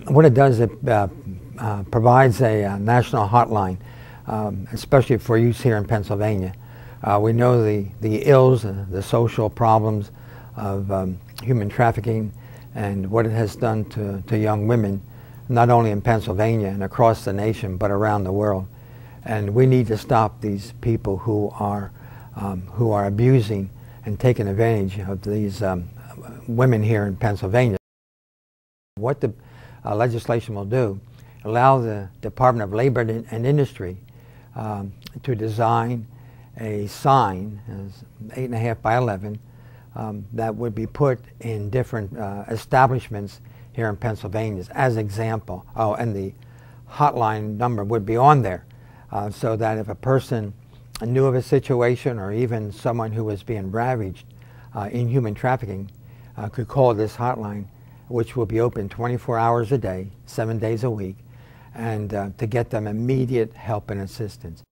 what it does, it provides a national hotline, especially for use here in Pennsylvania. We know the ills, the social problems of human trafficking and what it has done to young women, not only in Pennsylvania and across the nation, but around the world. And we need to stop these people who are abusing and taking advantage of these women here in Pennsylvania. What the legislation will do, allow the Department of Labor and Industry to design a sign, 8.5 by 11, that would be put in different establishments here in Pennsylvania as example. Oh, and the hotline number would be on there, so that if a person knew of a situation, or even someone who was being ravaged in human trafficking, could call this hotline, which will be open 24 hours a day, 7 days a week, and to get them immediate help and assistance.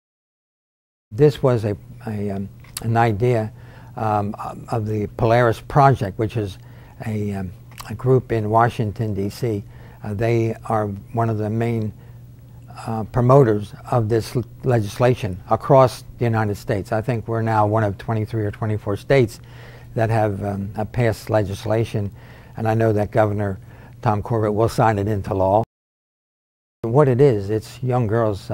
This was an idea of the Polaris Project, which is a group in Washington, D.C. They are one of the main promoters of this legislation across the United States. I think we're now one of 23 or 24 states that have passed legislation, and I know that Governor Tom Corbett will sign it into law. What it is, it's young girls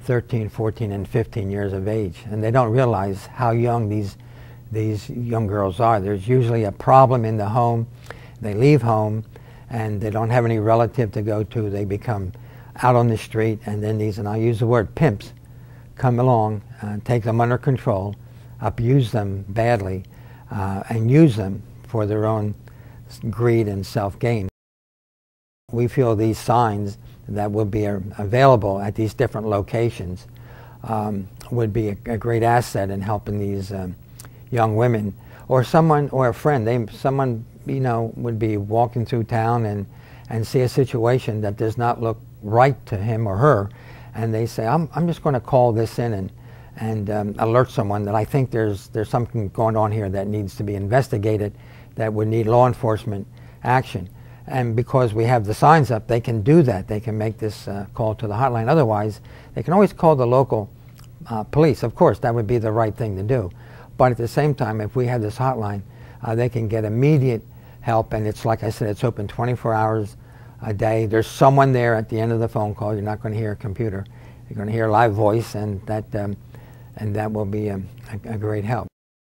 13, 14, and 15 years of age, and they don't realize how young these young girls are. There's usually a problem in the home. They leave home, and they don't have any relative to go to. They become out on the street, and then these, and I use the word pimps, come along, take them under control, abuse them badly, and use them for their own greed and self-gain. We feel these signs that will be available at these different locations would be a great asset in helping these young women, or someone, or a friend. Someone, you know, would be walking through town and see a situation that does not look right to him or her, and they say, I'm just going to call this in and alert someone that I think there's something going on here that needs to be investigated, that would need law enforcement action. And because we have the signs up, they can do that. They can make this call to the hotline. Otherwise, they can always call the local police. Of course, that would be the right thing to do. But at the same time, if we have this hotline, they can get immediate help. And it's, like I said, it's open 24 hours a day. There's someone there at the end of the phone call. You're not going to hear a computer. You're going to hear a live voice, and that will be a great help.